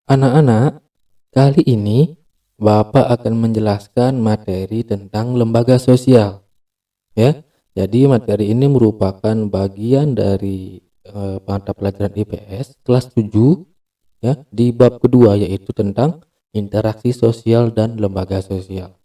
Anak-anak, kali ini Bapak akan menjelaskan materi tentang lembaga sosial, ya. Jadi materi ini merupakan bagian dari mata pelajaran IPS kelas 7, ya, di bab kedua yaitu tentang interaksi sosial dan lembaga sosial.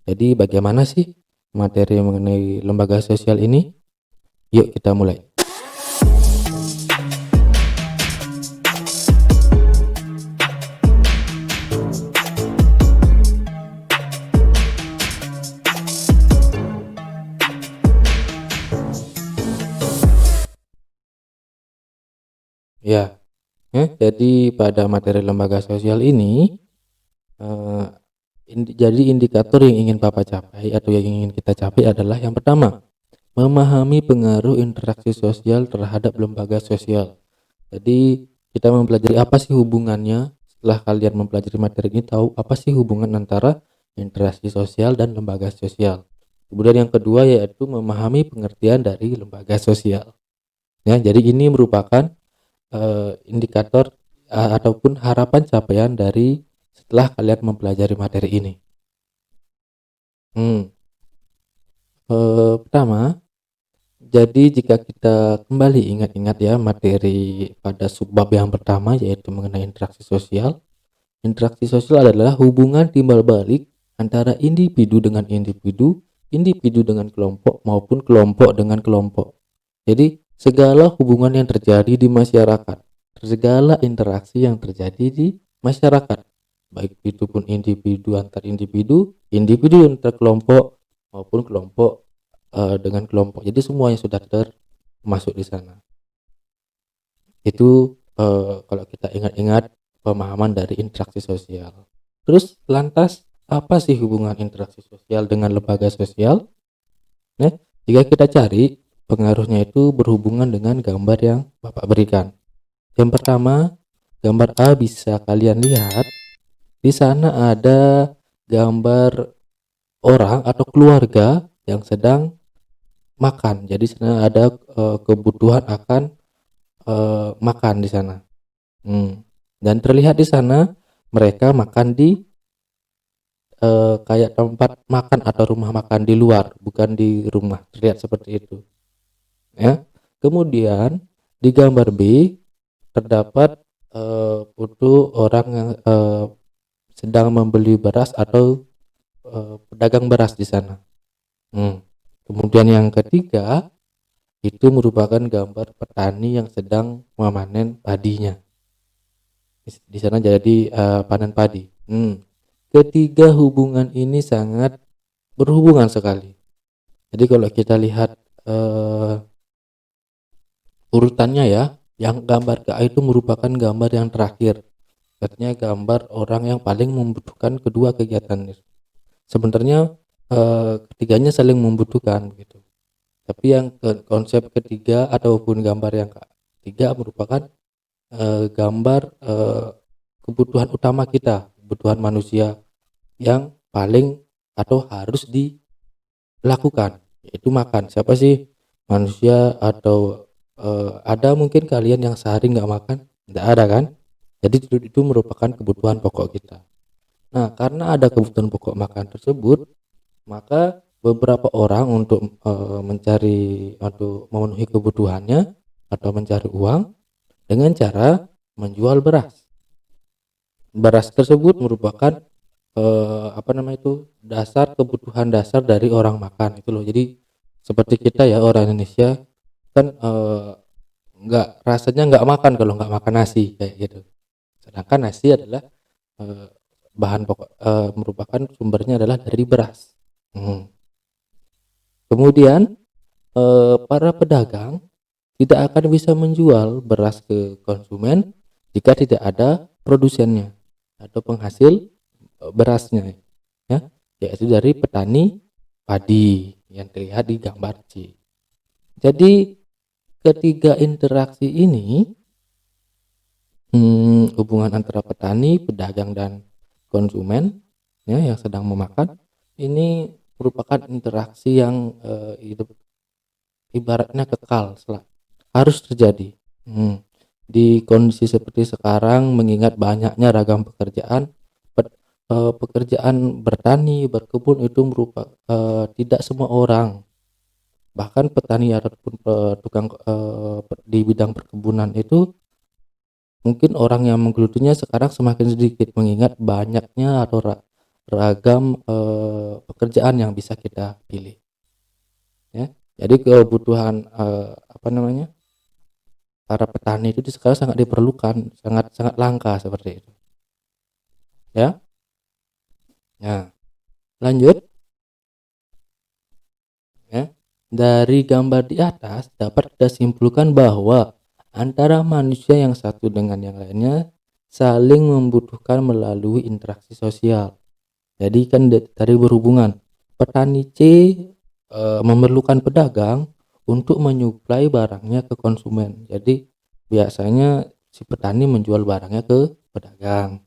Jadi bagaimana sih materi mengenai lembaga sosial ini? Yuk kita mulai. Ya, jadi pada materi lembaga sosial ini eh, jadi indikator yang ingin Bapak capai atau yang ingin kita capai adalah yang pertama, memahami pengaruh interaksi sosial terhadap lembaga sosial. Jadi kita mempelajari apa sih hubungannya. Setelah kalian mempelajari materi ini, tahu apa sih hubungan antara interaksi sosial dan lembaga sosial. Kemudian yang kedua yaitu memahami pengertian dari lembaga sosial. Ya, jadi ini merupakan indikator ataupun harapan capaian dari setelah kalian mempelajari materi ini. Pertama, jadi jika kita kembali ingat-ingat ya materi pada subbab yang pertama yaitu mengenai interaksi sosial. Interaksi sosial adalah hubungan timbal balik antara individu dengan individu, individu dengan kelompok maupun kelompok dengan kelompok. Jadi segala hubungan yang terjadi di masyarakat, segala interaksi yang terjadi di masyarakat, baik itu pun individu antar individu, individu antar kelompok maupun kelompok dengan kelompok. Jadi semuanya sudah termasuk di sana. Itu kalau kita ingat-ingat pemahaman dari interaksi sosial. Terus lantas apa sih hubungan interaksi sosial dengan lembaga sosial? Nah, jika kita cari pengaruhnya itu berhubungan dengan gambar yang Bapak berikan. Yang pertama, gambar A bisa kalian lihat. Di sana ada gambar orang atau keluarga yang sedang makan. Jadi sana ada kebutuhan akan makan di sana. Dan terlihat di sana mereka makan di kayak tempat makan atau rumah makan di luar, bukan di rumah. Terlihat seperti itu. Ya. Kemudian di gambar B terdapat foto orang yang sedang membeli beras atau pedagang beras di sana. Kemudian yang ketiga itu merupakan gambar petani yang sedang memanen padinya. Di sana jadi panen padi. Ketiga hubungan ini sangat berhubungan sekali. Jadi kalau kita lihat urutannya ya, yang gambar A itu merupakan gambar yang terakhir. Artinya gambar orang yang paling membutuhkan kedua kegiatan. Sebenarnya ketiganya saling membutuhkan begitu. Tapi yang konsep ketiga ataupun gambar yang ketiga merupakan gambar kebutuhan utama kita, kebutuhan manusia yang paling atau harus dilakukan, yaitu makan. Siapa sih manusia atau ada mungkin kalian yang sehari nggak makan? Nggak ada kan? Jadi itu merupakan kebutuhan pokok kita. Nah, karena ada kebutuhan pokok makan tersebut, maka beberapa orang untuk mencari atau memenuhi kebutuhannya atau mencari uang dengan cara menjual beras. Beras tersebut merupakan dasar kebutuhan dasar dari orang makan itu loh. Jadi seperti kita ya orang Indonesia kan nggak rasanya nggak makan kalau nggak makan nasi kayak gitu. Sedangkan nasi adalah eh, bahan pokok merupakan sumbernya adalah dari beras. Kemudian para pedagang tidak akan bisa menjual beras ke konsumen jika tidak ada produsennya atau penghasil berasnya, ya, yaitu dari petani padi yang terlihat di gambar C. Jadi ketiga interaksi ini, hubungan antara petani, pedagang dan konsumen, ya, yang sedang memakan, ini merupakan interaksi yang hidup ibaratnya kekal, harus terjadi. Di kondisi seperti sekarang, mengingat banyaknya ragam pekerjaan, pekerjaan bertani, berkebun itu tidak semua orang, bahkan petani ataupun tukang di bidang perkebunan itu, mungkin orang yang menggelutinya sekarang semakin sedikit, mengingat banyaknya atau ragam pekerjaan yang bisa kita pilih, ya. Jadi kebutuhan para petani itu sekarang sangat diperlukan, sangat sangat langka seperti itu, ya. Nah, lanjut, ya. Dari gambar di atas dapat kita simpulkan bahwa antara manusia yang satu dengan yang lainnya saling membutuhkan melalui interaksi sosial. Jadi kan tadi berhubungan, petani C memerlukan pedagang untuk menyuplai barangnya ke konsumen. Jadi biasanya si petani menjual barangnya ke pedagang.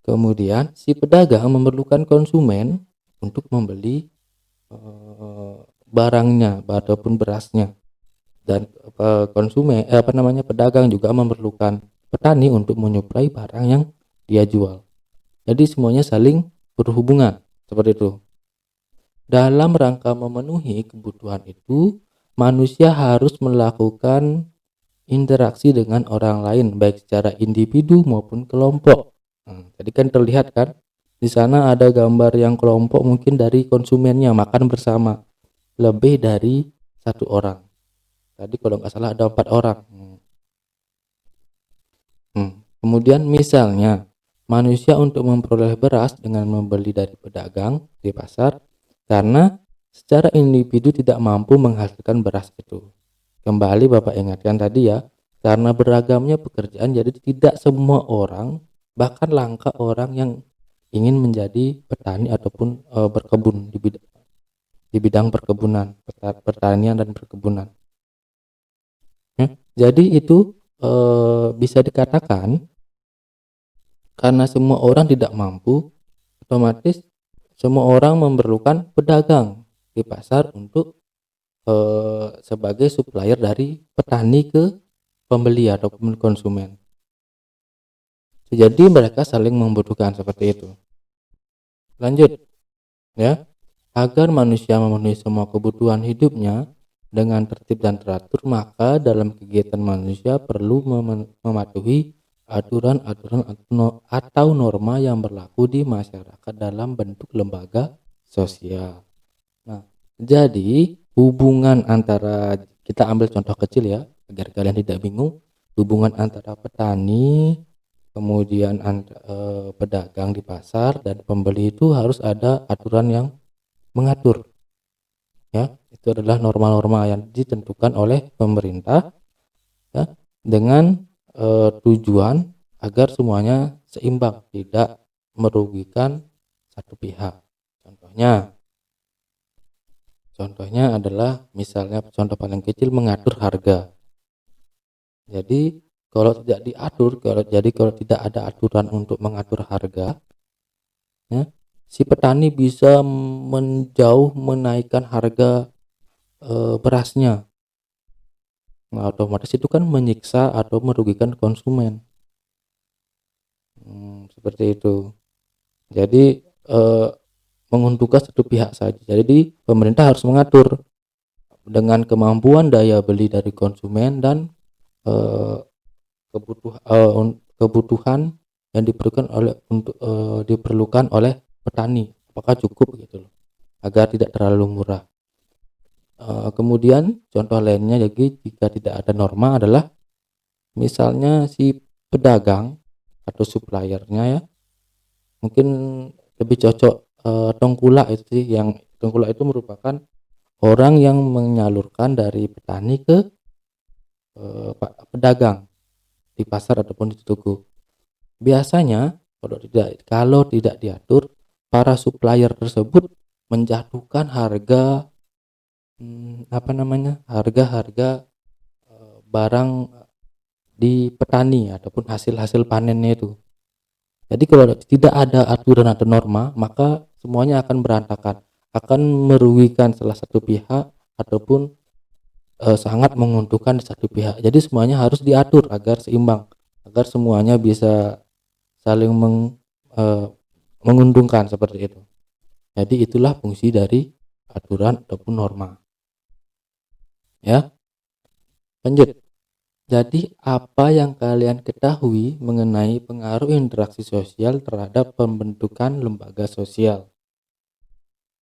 Kemudian si pedagang memerlukan konsumen untuk membeli barangnya ataupun berasnya, dan pedagang juga memerlukan petani untuk menyuplai barang yang dia jual. Jadi semuanya saling berhubungan seperti itu. Dalam rangka memenuhi kebutuhan itu, manusia harus melakukan interaksi dengan orang lain, baik secara individu maupun kelompok. Tadi kan terlihat kan, di sana ada gambar yang kelompok, mungkin dari konsumennya makan bersama, lebih dari satu orang. Tadi kalau nggak salah ada 4 orang. Kemudian misalnya manusia untuk memperoleh beras dengan membeli dari pedagang di pasar, karena secara individu tidak mampu menghasilkan beras itu. Kembali Bapak ingatkan tadi ya, karena beragamnya pekerjaan, jadi tidak semua orang, bahkan langka orang yang ingin menjadi petani ataupun berkebun di bidang perkebunan, pertanian dan perkebunan. Jadi itu bisa dikatakan karena semua orang tidak mampu, otomatis semua orang memerlukan pedagang di pasar untuk sebagai supplier dari petani ke pembeli ataupun konsumen. Jadi mereka saling membutuhkan seperti itu. Lanjut, ya. Agar manusia memenuhi semua kebutuhan hidupnya dengan tertib dan teratur, maka dalam kegiatan manusia perlu mematuhi aturan-aturan atau norma yang berlaku di masyarakat dalam bentuk lembaga sosial. Nah, jadi hubungan antara, kita ambil contoh kecil ya, agar kalian tidak bingung, hubungan antara petani, kemudian pedagang di pasar dan pembeli itu harus ada aturan yang mengatur, ya. Itu adalah norma-norma yang ditentukan oleh pemerintah, ya, dengan tujuan agar semuanya seimbang, tidak merugikan satu pihak. Contohnya adalah misalnya, contoh paling kecil, mengatur harga. Jadi kalau tidak ada aturan untuk mengatur harga, ya, si petani bisa menaikkan harga berasnya. Nah, otomatis itu kan menyiksa atau merugikan konsumen. Seperti itu. Jadi menguntungkan satu pihak saja. Jadi pemerintah harus mengatur dengan kemampuan daya beli dari konsumen dan kebutuhan yang diperlukan oleh petani, apakah cukup gitu loh, agar tidak terlalu murah. Kemudian contoh lainnya, jadi jika tidak ada norma adalah misalnya si pedagang atau suppliernya, ya, mungkin lebih cocok tengkulak itu sih, yang tengkulak itu merupakan orang yang menyalurkan dari petani ke pedagang di pasar ataupun di toko. Biasanya kalau tidak diatur, para supplier tersebut menjatuhkan harga harga barang di petani ataupun hasil panennya itu. Jadi kalau tidak ada aturan atau norma, maka semuanya akan berantakan, akan merugikan salah satu pihak ataupun sangat menguntungkan di satu pihak. Jadi semuanya harus diatur agar seimbang, agar semuanya bisa saling eee, menguntungkan seperti itu. Jadi itulah fungsi dari aturan ataupun norma, ya. Lanjut. Jadi apa yang kalian ketahui mengenai pengaruh interaksi sosial terhadap pembentukan lembaga sosial?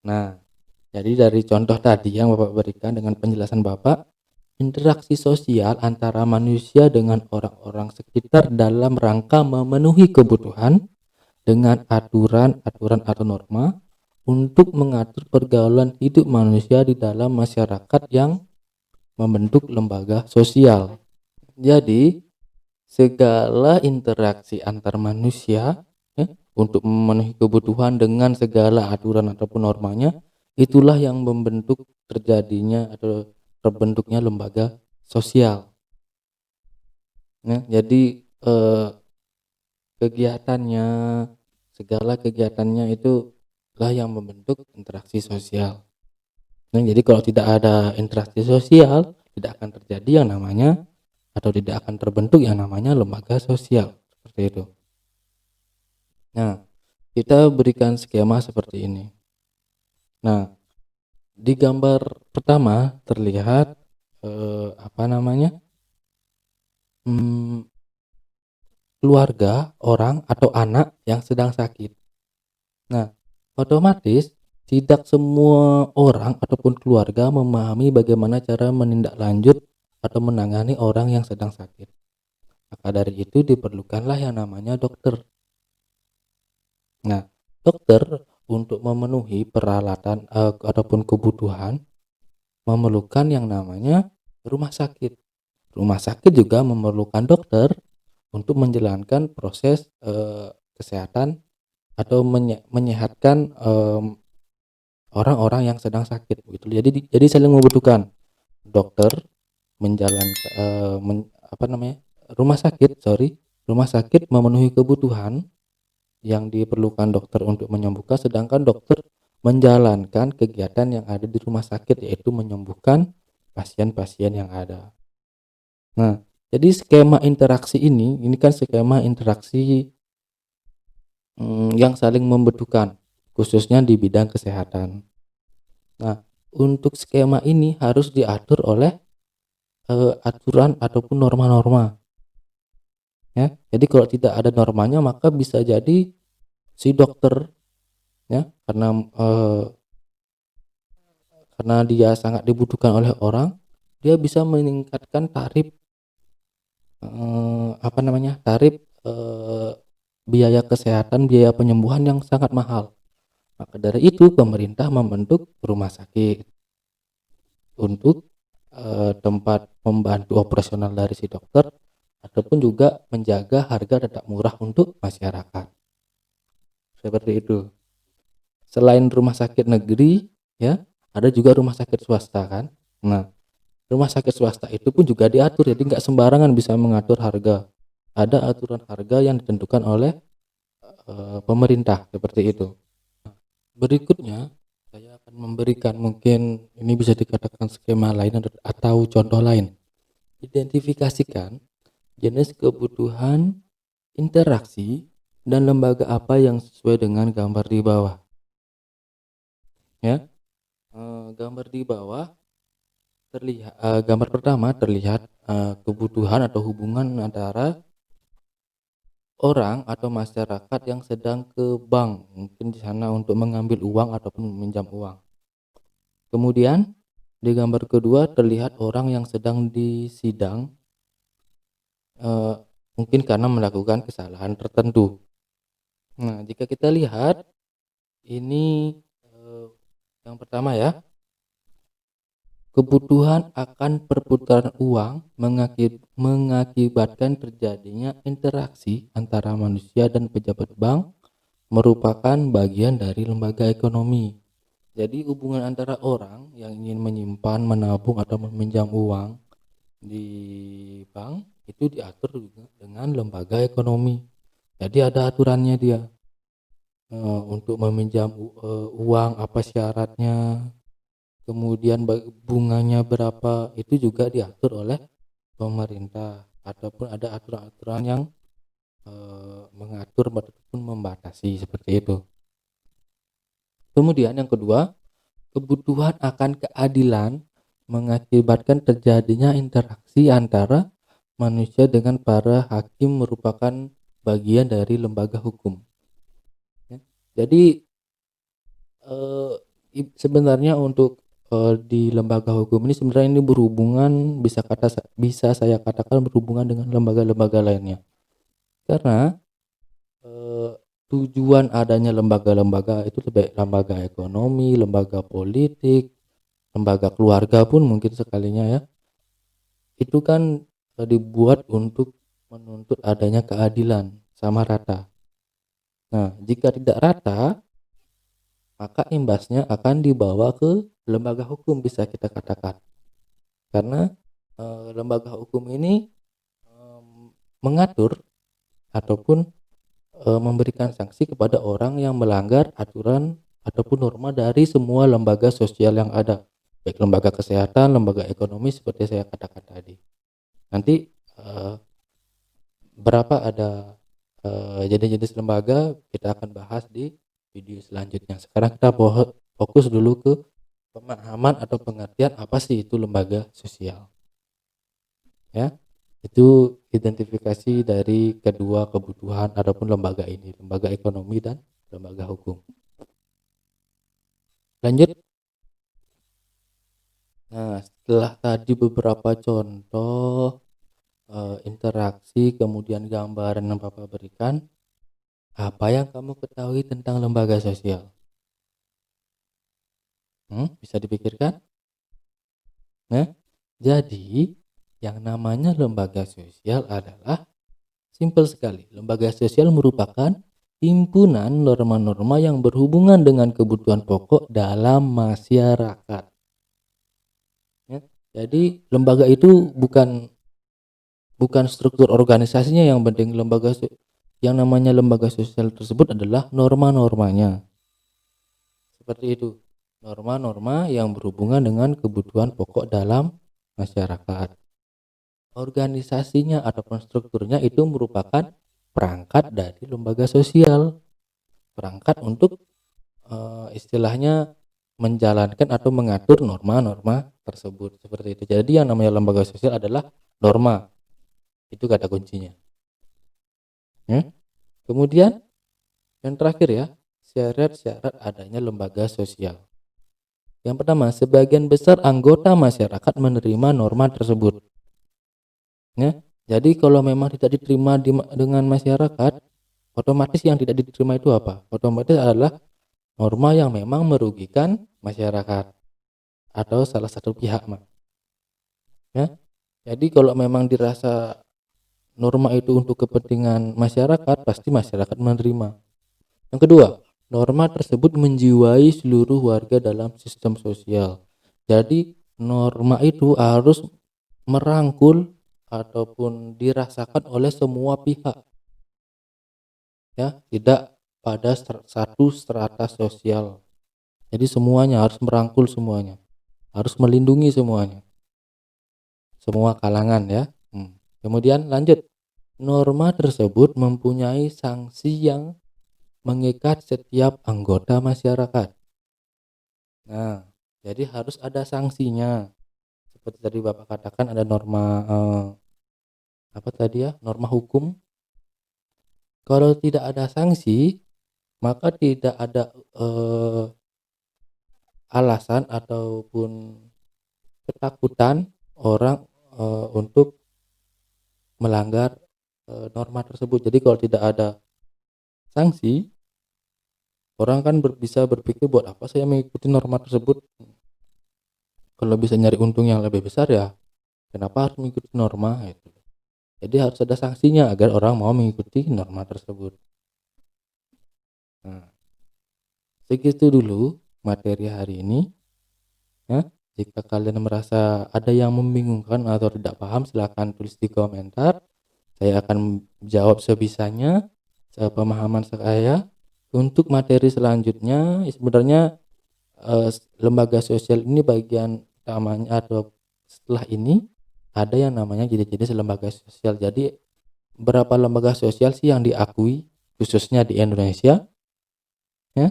Nah, jadi dari contoh tadi yang Bapak berikan dengan penjelasan Bapak, interaksi sosial antara manusia dengan orang-orang sekitar dalam rangka memenuhi kebutuhan dengan aturan-aturan atau norma untuk mengatur pergaulan hidup manusia di dalam masyarakat yang membentuk lembaga sosial. Jadi, segala interaksi antar manusia, ya, untuk memenuhi kebutuhan dengan segala aturan ataupun normanya, itulah yang membentuk terjadinya atau terbentuknya lembaga sosial. Ya, jadi kegiatannya, segala kegiatannya itulah yang membentuk interaksi sosial. Nah, jadi kalau tidak ada interaksi sosial, tidak akan terjadi yang namanya atau tidak akan terbentuk yang namanya lembaga sosial, seperti itu. Nah, kita berikan skema seperti ini. Nah, di gambar pertama terlihat apa namanya? Hmm, keluarga, orang atau anak yang sedang sakit. Nah, otomatis tidak semua orang ataupun keluarga memahami bagaimana cara menindaklanjut atau menangani orang yang sedang sakit. Maka dari itu diperlukanlah yang namanya dokter. Nah, dokter untuk memenuhi peralatan ataupun kebutuhan memerlukan yang namanya rumah sakit. Rumah sakit juga memerlukan dokter untuk menjalankan proses kesehatan atau menyehatkan orang-orang yang sedang sakit gitu. Jadi saling membutuhkan. Dokter menjalankan apa namanya? Rumah sakit memenuhi kebutuhan yang diperlukan dokter untuk menyembuhkan, sedangkan dokter menjalankan kegiatan yang ada di rumah sakit, yaitu menyembuhkan pasien-pasien yang ada. Nah, jadi skema interaksi ini kan skema interaksi yang saling membutuhkan, khususnya di bidang kesehatan. Nah, untuk skema ini harus diatur oleh aturan ataupun norma-norma, ya. Jadi kalau tidak ada normanya maka bisa jadi si dokter, ya, karena dia sangat dibutuhkan oleh orang, dia bisa meningkatkan tarif apa namanya? Tarif biaya kesehatan, biaya penyembuhan yang sangat mahal. Maka dari itu pemerintah membentuk rumah sakit untuk tempat membantu operasional dari si dokter ataupun juga menjaga harga tetap murah untuk masyarakat. Seperti itu. Selain rumah sakit negeri, ya, ada juga rumah sakit swasta kan. Nah, rumah sakit swasta itu pun juga diatur, jadi nggak sembarangan bisa mengatur harga. Ada aturan harga yang ditentukan oleh pemerintah seperti itu. Berikutnya saya akan memberikan, mungkin ini bisa dikatakan skema lain atau contoh lain. Identifikasikan jenis kebutuhan, interaksi, dan lembaga apa yang sesuai dengan gambar di bawah. Ya, gambar di bawah terlihat, gambar pertama terlihat kebutuhan atau hubungan antara orang atau masyarakat yang sedang ke bank, mungkin di sana untuk mengambil uang ataupun meminjam uang. Kemudian di gambar kedua terlihat orang yang sedang disidang, mungkin karena melakukan kesalahan tertentu. Nah, jika kita lihat ini yang pertama, ya, kebutuhan akan perputaran uang mengakibatkan terjadinya interaksi antara manusia dan pejabat bank, merupakan bagian dari lembaga ekonomi. Jadi hubungan antara orang yang ingin menyimpan, menabung atau meminjam uang di bank itu diatur juga dengan lembaga ekonomi. Jadi ada aturannya dia, untuk meminjam uang apa syaratnya, kemudian bunganya berapa, itu juga diatur oleh pemerintah ataupun ada aturan-aturan yang mengatur ataupun membatasi seperti itu. Kemudian yang kedua, kebutuhan akan keadilan mengakibatkan terjadinya interaksi antara manusia dengan para hakim merupakan bagian dari lembaga hukum. Ya. Jadi sebenarnya untuk di lembaga hukum ini sebenarnya ini berhubungan, bisa saya katakan berhubungan dengan lembaga-lembaga lainnya. Karena tujuan adanya lembaga-lembaga itu baik lembaga ekonomi, lembaga politik, lembaga keluarga pun mungkin sekalinya ya, itu kan dibuat untuk menuntut adanya keadilan sama rata. Nah, jika tidak rata, maka imbasnya akan dibawa ke lembaga hukum, bisa kita katakan. Karena lembaga hukum ini mengatur ataupun memberikan sanksi kepada orang yang melanggar aturan ataupun norma dari semua lembaga sosial yang ada, baik lembaga kesehatan, lembaga ekonomi seperti saya katakan tadi. Nanti berapa ada jenis-jenis lembaga kita akan bahas di video selanjutnya. Sekarang kita fokus dulu ke pemahaman atau pengertian apa sih itu lembaga sosial. Ya, itu identifikasi dari kedua kebutuhan ataupun lembaga ini, lembaga ekonomi dan lembaga hukum. Lanjut. Nah, setelah tadi beberapa contoh interaksi kemudian gambaran yang Bapak berikan, apa yang kamu ketahui tentang lembaga sosial? Bisa dipikirkan? Nah, jadi yang namanya lembaga sosial adalah simpel sekali. Lembaga sosial merupakan himpunan norma-norma yang berhubungan dengan kebutuhan pokok dalam masyarakat. Ya, jadi lembaga itu bukan struktur organisasinya yang penting. Yang namanya lembaga sosial tersebut adalah norma-normanya. Seperti itu. Norma-norma yang berhubungan dengan kebutuhan pokok dalam masyarakat. Organisasinya ataupun strukturnya itu merupakan perangkat dari lembaga sosial. Perangkat untuk istilahnya menjalankan atau mengatur norma-norma tersebut. Seperti itu. Jadi yang namanya lembaga sosial adalah norma. Itu kata kuncinya. Ya. Kemudian yang terakhir ya, syarat-syarat adanya lembaga sosial. Yang pertama, sebagian besar anggota masyarakat menerima norma tersebut. Ya, jadi kalau memang tidak diterima dengan masyarakat, otomatis yang tidak diterima itu apa? Otomatis adalah norma yang memang merugikan masyarakat atau salah satu pihak. Ya, jadi kalau memang dirasa norma itu untuk kepentingan masyarakat, pasti masyarakat menerima. Yang kedua, norma tersebut menjiwai seluruh warga dalam sistem sosial. Jadi norma itu harus merangkul ataupun dirasakan oleh semua pihak. Ya, tidak pada satu strata sosial. Jadi semuanya harus merangkul semuanya. Harus melindungi semuanya. Semua kalangan ya. Kemudian lanjut. Norma tersebut mempunyai sanksi yang mengikat setiap anggota masyarakat. Nah, jadi harus ada sanksinya. Seperti tadi Bapak katakan ada norma apa tadi ya? Norma hukum. Kalau tidak ada sanksi, maka tidak ada alasan ataupun ketakutan orang untuk melanggar norma tersebut. Jadi kalau tidak ada sanksi, orang kan bisa berpikir buat apa saya mengikuti norma tersebut. Kalau bisa nyari untung yang lebih besar ya kenapa harus mengikuti norma itu. Jadi harus ada sanksinya agar orang mau mengikuti norma tersebut. Nah, segitu dulu materi hari ini ya. Jika kalian merasa ada yang membingungkan atau tidak paham, silahkan tulis di komentar. Saya akan jawab sebisanya, sepemahaman saya. Untuk materi selanjutnya sebenarnya lembaga sosial ini bagian utamanya atau setelah ini ada yang namanya jenis-jenis lembaga sosial. Jadi berapa lembaga sosial sih yang diakui khususnya di Indonesia ya?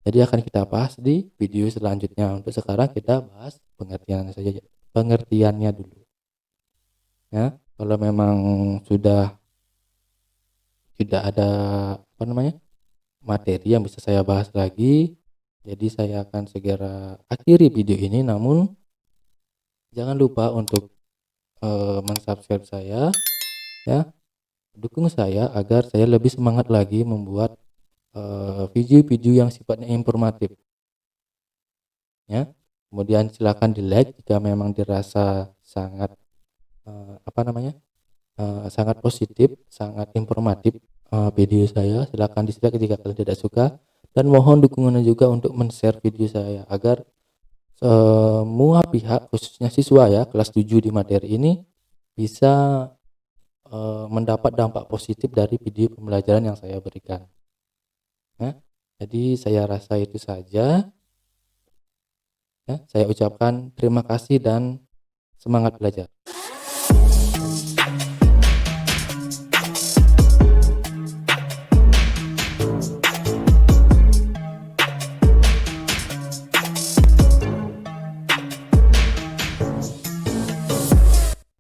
Jadi akan kita bahas di video selanjutnya. Untuk sekarang kita bahas pengertiannya saja, pengertiannya dulu ya. Kalau memang sudah tidak ada apa namanya materi yang bisa saya bahas lagi, jadi saya akan segera akhiri video ini. Namun jangan lupa untuk mensubscribe saya ya, dukung saya agar saya lebih semangat lagi membuat video-video yang sifatnya informatif ya. Kemudian silakan di like jika memang dirasa sangat apa namanya sangat positif, sangat informatif video saya. Silakan dislike jika kalian tidak suka, dan mohon dukungannya juga untuk men-share video saya agar semua pihak khususnya siswa ya kelas 7 di materi ini bisa mendapat dampak positif dari video pembelajaran yang saya berikan ya. Jadi saya rasa itu saja ya. Saya ucapkan terima kasih dan semangat belajar.